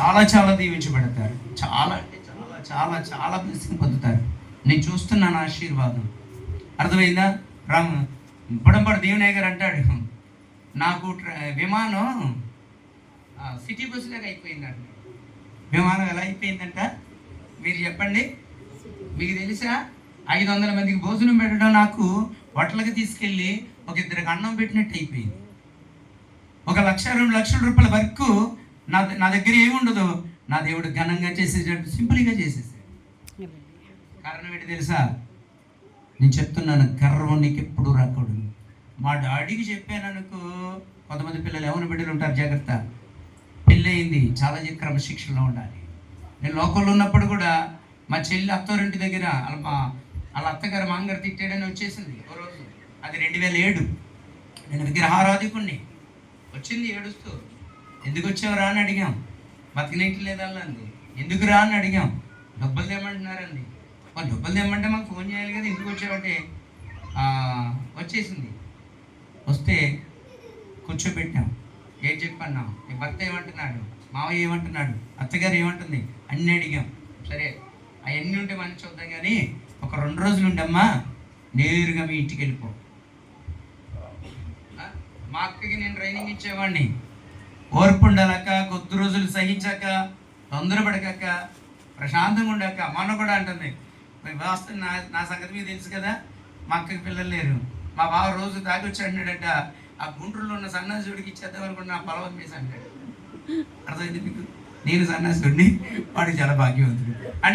చాలా చాలా దీవించబడతారు. చాలా అంటే చాలా చాలా చాలా బ్లెస్సింగ్ పొందుతారు. నేను చూస్తున్నాను ఆశీర్వాదం. అర్థమైందా? రామ్ బుడంబడి దేవునయ్య గారు అంటాడు, నాకు విమానం సిటీ బస్సు లాగా అయిపోయిందంట. విమానం ఎలా అయిపోయిందంట మీరు చెప్పండి. మీకు తెలుసా? 500 మందికి భోజనం పెట్టడం నాకు హోటల్కి తీసుకెళ్ళి ఒక ఇద్దరికి అన్నం పెట్టినట్టు అయిపోయింది. 1,00,000 2 లక్షల రూపాయల వరకు నా దగ్గర ఏముండదు, నా దేవుడు ఘనంగా చేసేటట్టు సింపుల్గా చేసేసాడు. కారణం ఏంటి తెలుసా? నేను చెప్తున్నాను, గర్వం నీకు ఎప్పుడు రాకూడదు. మా డాడీకి చెప్పాను అనుకో, కొంతమంది పిల్లలు ఎవరి బిడ్డలు ఉంటారు, జాగ్రత్త. పెళ్ళి అయింది, చాలా క్రమశిక్షణలో ఉండాలి. నేను లోకల్లో ఉన్నప్పుడు కూడా మా చెల్లి అత్తవారింటి దగ్గర వాళ్ళ అత్తగారు మాంగారు తిట్టాడని వచ్చేసింది ఓ రోజు. అది 2007. నేను విగ్రహారాధికుణ్ణి. వచ్చింది ఏడుస్తూ. ఎందుకు వచ్చావు అని అడిగాం. బతికినట్టు లేదా అంది. ఎందుకు రా అని అడిగాం. డబ్బులు తెమ్మంటున్నారండి. డబ్బులు తెమ్మంటే మాకు ఫోన్ చేయాలి కదా, ఎందుకు వచ్చావంటే వచ్చేసింది. వస్తే కూర్చోబెట్టాం. ఏం చెప్పన్నాం, నీ భర్త ఏమంటున్నాడు, మావయ్య ఏమంటున్నాడు, అత్తగారు ఏమంటుంది అన్నీ అడిగాం. సరే అవన్నీ ఉంటే మనం చూద్దాం, కానీ ఒక 2 రోజులు ఉండమ్మా, నేరుగా మీ ఇంటికి వెళ్ళిపో. మా అక్కకి నేను ట్రైనింగ్ ఇచ్చేవాడిని. ఓర్పు ఉండాలక్క, కొద్ది రోజులు సహించాక, తొందరపడకాక, ప్రశాంతంగా ఉండాక. మొన్న కూడా అంటుంది, వాస్తవం నా సంగతి మీద తెలుసు కదా, మా అక్కకి పిల్లలు లేరు. మా బావ రోజు తాగి వచ్చి అంటాడట, ఆ గుంటూరులో ఉన్న సన్నాసుడికి ఇచ్చేద్దాం అనుకుంటే నా పొలం వేసి అంటాడు. అర్థమైంది మీకు? నేను సన్నాసుడిని, వాడికి చాలా భాగ్యవంతుడు అంటే